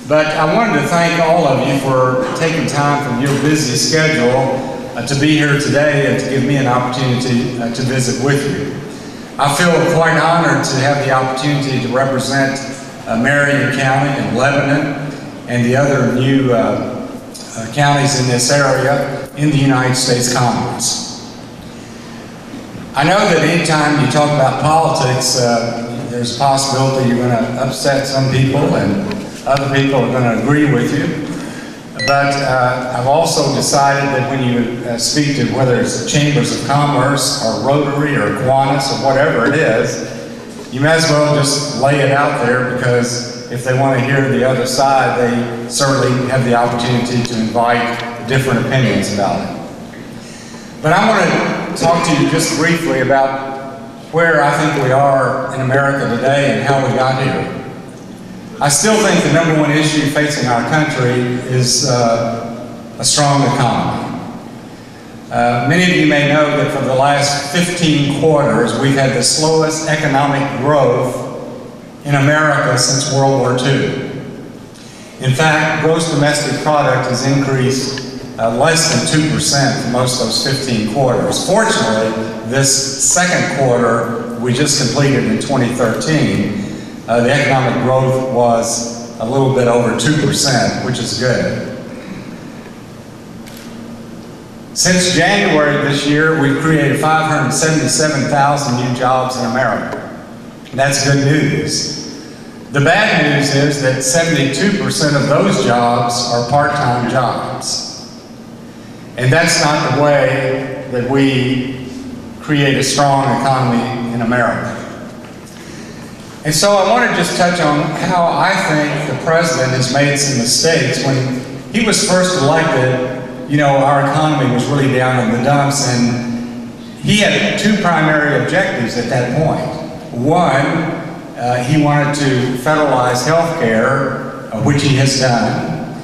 But I wanted to thank all of you for taking time from your busy schedule to be here today and to give me an opportunity to visit with you. I feel quite honored to have the opportunity to represent Marion County and Lebanon and the other new counties in this area in the United States Congress. I know that anytime you talk about politics, there's a possibility you're going to upset some people and other people are going to agree with you. But I've also decided that when you speak to whether it's Chambers of Commerce or Rotary or Kiwanis or whatever it is, you may as well just lay it out there, because if they want to hear the other side, they certainly have the opportunity to invite different opinions about it. But I want to talk to you just briefly about where I think we are in America today and how we got here. I still think the number one issue facing our country is a strong economy. Many of you may know that for the last 15 quarters, we've had the slowest economic growth in America since World War II. In fact, gross domestic product has increased less than 2% for most of those 15 quarters. Fortunately, this second quarter we just completed in 2013, the economic growth was a little bit over 2%, which is good. Since January this year, we've created 577,000 new jobs in America. That's good news. The bad news is that 72% of those jobs are part-time jobs. And that's not the way that we create a strong economy in America. And so I want to just touch on how I think the president has made some mistakes. When he was first elected, you know, our economy was really down in the dumps, and he had two primary objectives at that point. One, he wanted to federalize health care, which he has done.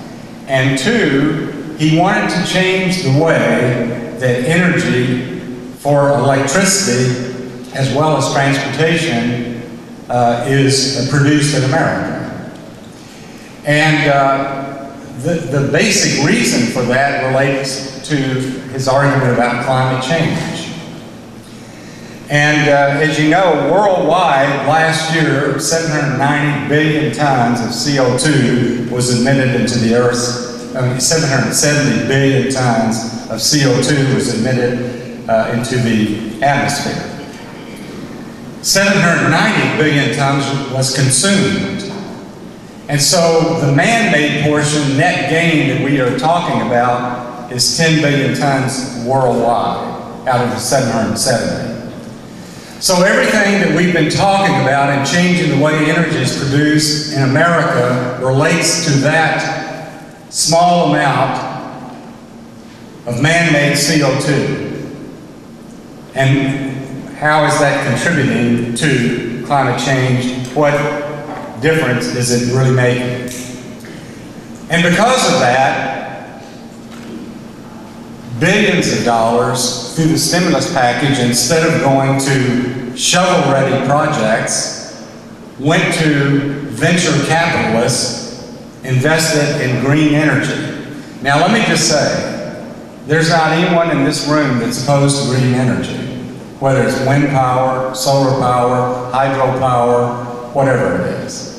And two, he wanted to change the way that energy for electricity as well as transportation is produced in America. And the basic reason for that relates to his argument about climate change. And as you know, worldwide, last year, 790 billion tons of CO2 was emitted into the Earth's, 770 billion tons of CO2 was emitted into the atmosphere. 790 billion tons was consumed. And so the man-made portion, net gain, that we are talking about is 10 billion tons worldwide out of the 770. So everything that we've been talking about and changing the way energy is produced in America relates to that small amount of man-made CO2. And how is that contributing to climate change? What difference is it really making? And because of that, billions of dollars through the stimulus package, instead of going to shovel-ready projects, went to venture capitalists invested in green energy. Now let me just say, there's not anyone in this room that's opposed to green energy, whether it's wind power, solar power, hydropower, whatever it is.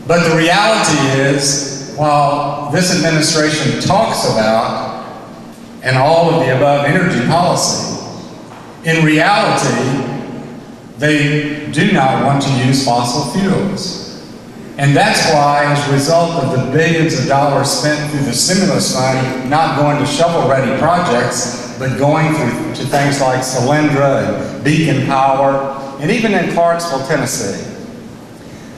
But the reality is, while this administration talks about and all of the above energy policy, in reality, they do not want to use fossil fuels. And that's why, as a result of the billions of dollars spent through the stimulus fund, not going to shovel-ready projects, but going to things like Solyndra and Beacon Power, and even in Clarksville, Tennessee.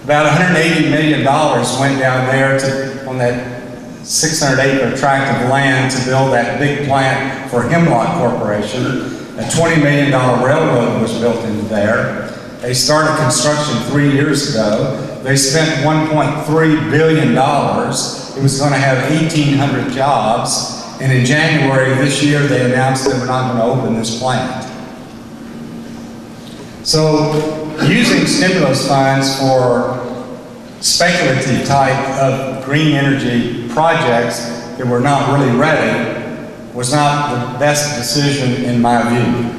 About $180 million went down there on that 600-acre tract of land to build that big plant for Hemlock Corporation. A $20 million railroad was built into there. They started construction 3 years ago. They spent $1.3 billion. It was going to have 1,800 jobs. And in January this year, they announced they were not going to open this plant. So using stimulus funds for speculative type of green energy projects that were not really ready was not the best decision in my view.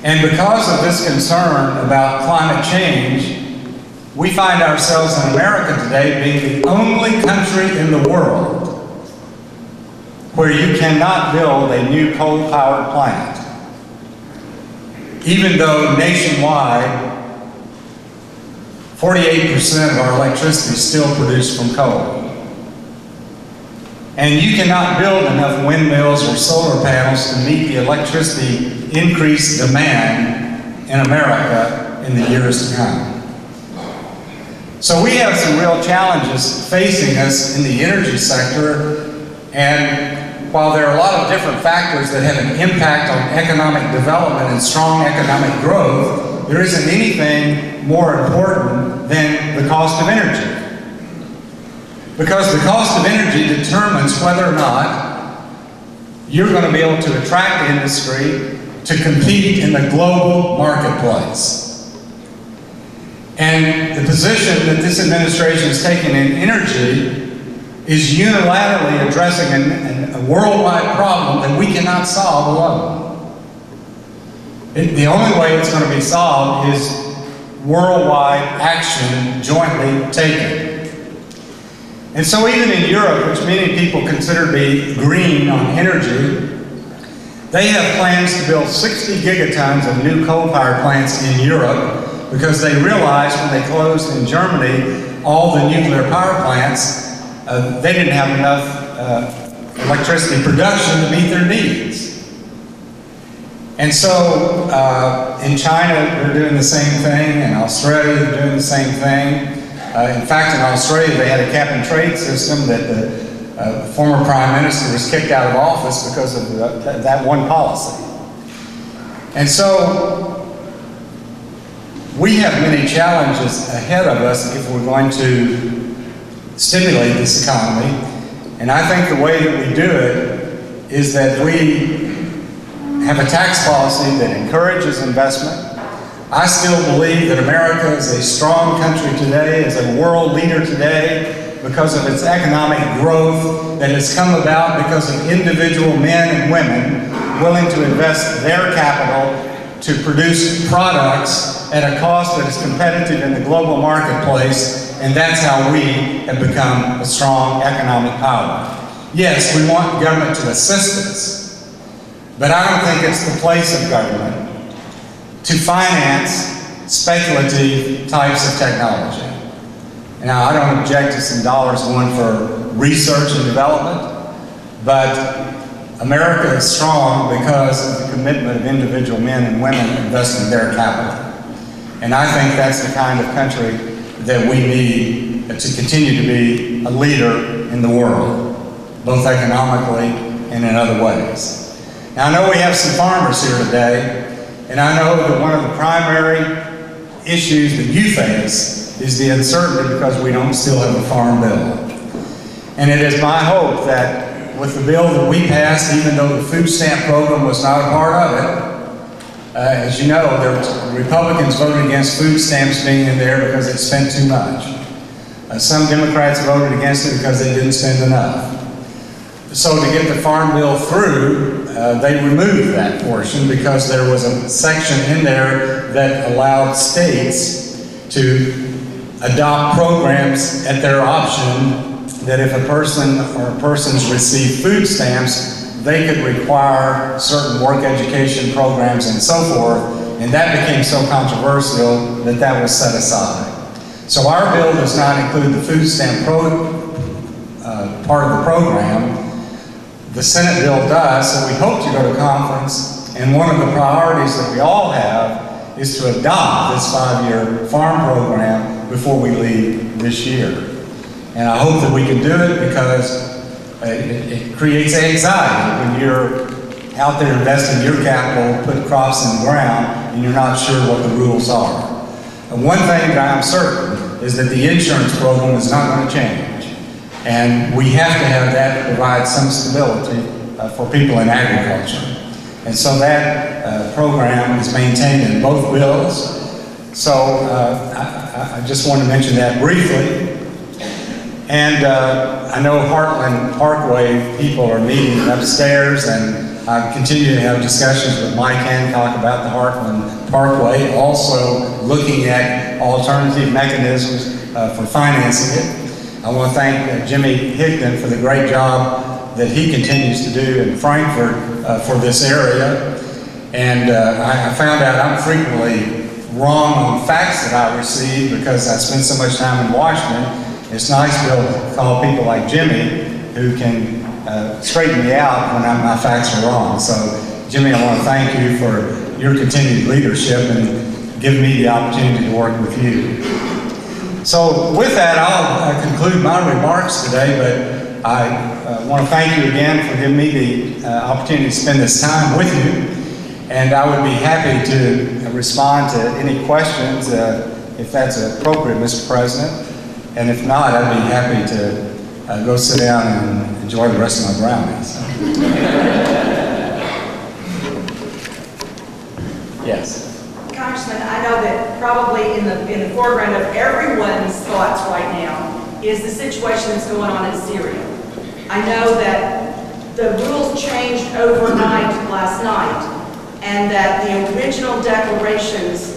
And because of this concern about climate change, we find ourselves in America today being the only country in the world where you cannot build a new coal-powered plant, even though nationwide 48% of our electricity is still produced from coal. And you cannot build enough windmills or solar panels to meet the electricity increased demand in America in the years to come. So we have some real challenges facing us in the energy sector, and while there are a lot of different factors that have an impact on economic development and strong economic growth, there isn't anything more important than the cost of energy. Because the cost of energy determines whether or not you're going to be able to attract the industry to compete in the global marketplace. And the position that this administration has taken in energy is unilaterally addressing a worldwide problem that we cannot solve alone. The only way it's going to be solved is worldwide action jointly taken. And so even in Europe, which many people consider to be green on energy, they have plans to build 60 gigatons of new coal-powered plants in Europe because they realized when they closed in Germany all the nuclear power plants, they didn't have enough electricity production to meet their needs. And so in China, they're doing the same thing. In Australia, they're doing the same thing. In fact, in Australia, they had a cap-and-trade system that the former Prime Minister was kicked out of office because of that one policy. And so we have many challenges ahead of us if we're going to stimulate this economy. And I think the way that we do it is that we have a tax policy that encourages investment. I still believe that America is a strong country today, is a world leader today because of its economic growth that has come about because of individual men and women willing to invest their capital to produce products at a cost that is competitive in the global marketplace, and that's how we have become a strong economic power. Yes, we want government to assist us, but I don't think it's the place of government to finance speculative types of technology. Now, I don't object to some dollars going for research and development, but America is strong because of the commitment of individual men and women investing their capital. And I think that's the kind of country that we need to continue to be a leader in the world, both economically and in other ways. Now, I know we have some farmers here today, and I know that one of the primary issues that you face is the uncertainty because we don't still have a farm bill. And it is my hope that with the bill that we passed, even though the food stamp program was not a part of it, as you know, the Republicans voted against food stamps being in there because it spent too much. Some Democrats voted against it because they didn't spend enough. So to get the farm bill through, they removed that portion because there was a section in there that allowed states to adopt programs at their option that if a person or persons receive food stamps, they could require certain work education programs and so forth, and that became so controversial that that was set aside. So our bill does not include the food stamp part of the program. The Senate bill does, so we hope to go to conference, and one of the priorities that we all have is to adopt this 5-year farm program before we leave this year. And I hope that we can do it because it creates anxiety when you're out there investing your capital, put crops in the ground, and you're not sure what the rules are. And one thing that I'm certain is that the insurance program is not going to change. And we have to have that to provide some stability for people in agriculture. And so that program is maintained in both bills. So I just want to mention that briefly. And I know Heartland Parkway people are meeting upstairs, and I continue to have discussions with Mike Hancock about the Heartland Parkway, also looking at alternative mechanisms for financing it. I want to thank Jimmy Higdon for the great job that he continues to do in Frankfurt for this area. And I found out I'm frequently wrong on facts that I receive because I spend so much time in Washington. It's nice to be able to call people like Jimmy who can straighten me out when my facts are wrong. So, Jimmy, I want to thank you for your continued leadership and giving me the opportunity to work with you. So, with that, I'll conclude my remarks today, but I want to thank you again for giving me the opportunity to spend this time with you. And I would be happy to respond to any questions if that's appropriate, Mr. President. And if not, I'd be happy to go sit down and enjoy the rest of my brownies. Yes. Congressman, I know that probably in the foreground of everyone's thoughts right now is the situation that's going on in Syria. I know that the rules changed overnight last night, and that the original declarations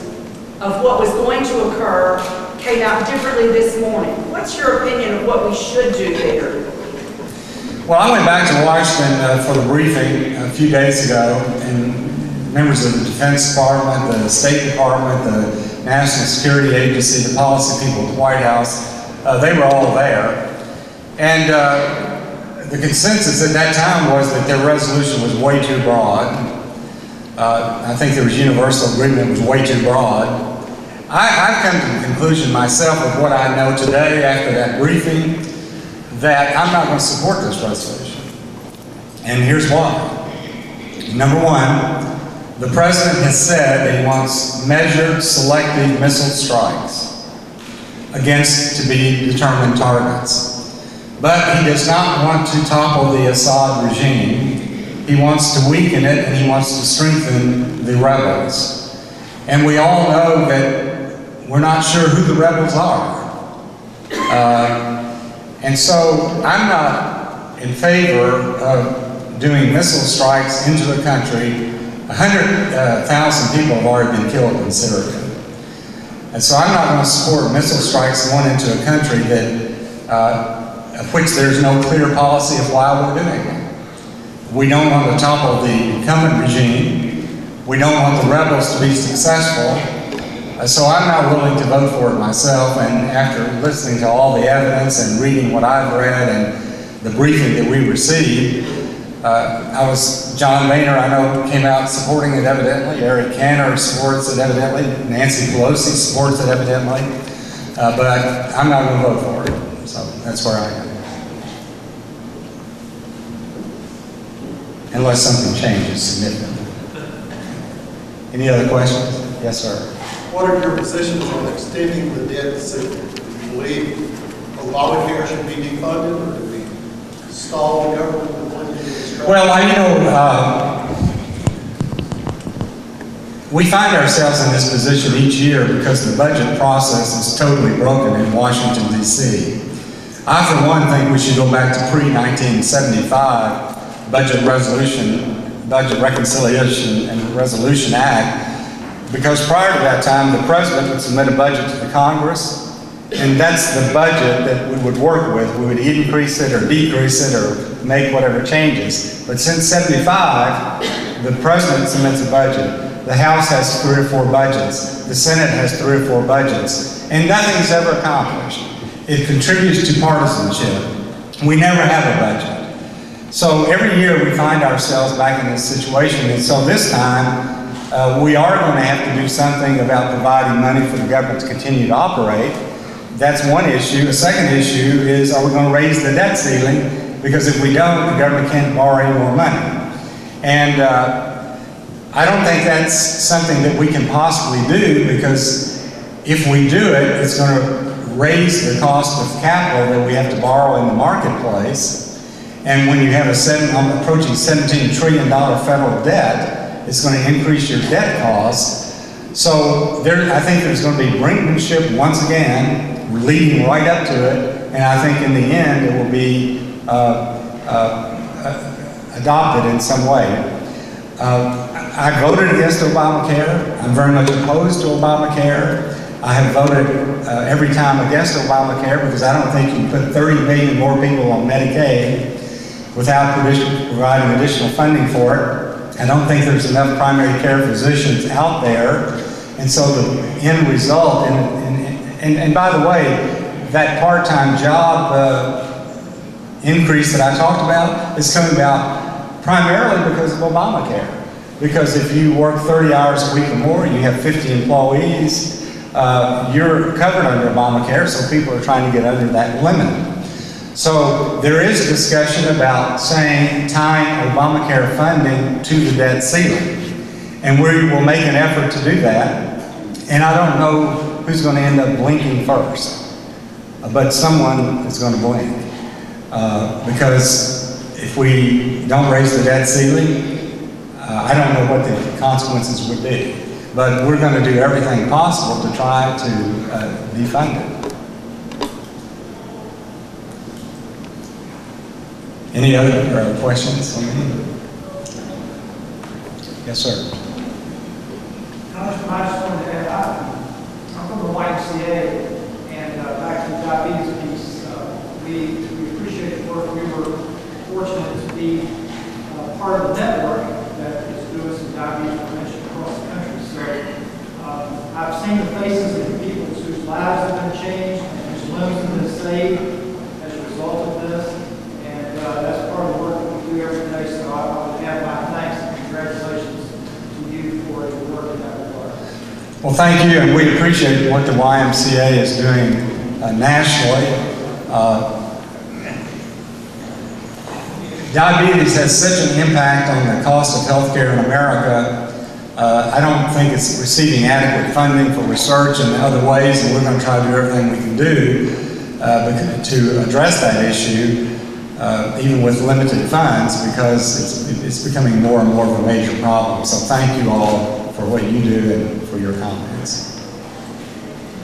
of what was going to occur came out differently this morning. What's your opinion of what we should do there? Well, I went back to Washington for the briefing a few days ago, and members of the Defense Department, the State Department, the National Security Agency, the policy people at the White House, they were all there. And the consensus at that time was that their resolution was way too broad. I think there was universal agreement it was way too broad. I've come to the conclusion myself of what I know today after that briefing that I'm not going to support this resolution. And here's why. Number one, the President has said that he wants measured, selective missile strikes against to be determined targets. But he does not want to topple the Assad regime. He wants to weaken it, and he wants to strengthen the rebels. And we all know that we're not sure who the rebels are. And so I'm not in favor of doing missile strikes into a country. 100,000 people have already been killed in Syria. And so I'm not going to support missile strikes going into a country that, of which there's no clear policy of why we're doing it. We don't want to topple the incumbent regime. We don't want the rebels to be successful. So I'm not willing to vote for it myself. And after listening to all the evidence and reading what I've read and the briefing that we received, John Boehner, I know, came out supporting it evidently. Eric Cantor supports it evidently. Nancy Pelosi supports it evidently. But I'm not going to vote for it. So that's where I am. Unless something changes significantly. Any other questions? Yes, sir. What are your positions on extending the debt ceiling? Do you believe Obamacare should be defunded, or do we stall the government completely? Well, we find ourselves in this position each year because the budget process is totally broken in Washington, D.C. I, for one, think we should go back to pre-1975 Budget Reconciliation and Resolution Act, because prior to that time, the President would submit a budget to the Congress, and that's the budget that we would work with. We would increase it or decrease it or make whatever changes. But since '75, the President submits a budget. The House has 3 or 4 budgets. The Senate has 3 or 4 budgets. And nothing's ever accomplished. It contributes to partisanship. We never have a budget. So every year we find ourselves back in this situation. And so this time, we are going to have to do something about providing money for the government to continue to operate. That's one issue. The second issue is, are we going to raise the debt ceiling? Because if we don't, the government can't borrow any more money. And I don't think that's something that we can possibly do, because if we do it, it's going to raise the cost of capital that we have to borrow in the marketplace. And when you have approaching $17 trillion federal debt, it's going to increase your debt costs. So I think there's going to be brinkmanship once again, leading right up to it, and I think in the end it will be adopted in some way. I voted against Obamacare. I'm very much opposed to Obamacare. I have voted every time against Obamacare because I don't think you can put 30 million more people on Medicaid without providing additional funding for it. I don't think there's enough primary care physicians out there. And so the end result, and by the way, that part-time job increase that I talked about is coming about primarily because of Obamacare. Because if you work 30 hours a week or more, you have 50 employees, you're covered under Obamacare, so people are trying to get under that limit. So there is a discussion about tying Obamacare funding to the debt ceiling. And we will make an effort to do that. And I don't know who's going to end up blinking first, but someone is going to blink. Because if we don't raise the debt ceiling, I don't know what the consequences would be. But we're going to do everything possible to try to defund it. Any other questions? Yes, sir. Congressman, I just wanted to add, I'm from the YMCA, and back to the diabetes piece, we appreciate the work. We were fortunate to be part of the network that is doing some diabetes prevention across the country. So I've seen the faces of the people whose lives have been changed and whose limbs have been saved as a result of this. And that's part of the work that we do every day. So I would have my thanks and congratulations to you for your work in that regard. Well, thank you, and we appreciate what the YMCA is doing nationally. Diabetes has such an impact on the cost of healthcare in America. I don't think it's receiving adequate funding for research and other ways, and we're going to try to do everything we can do to address that issue, even with limited funds, because it's becoming more and more of a major problem. So thank you all for what you do and for your comments.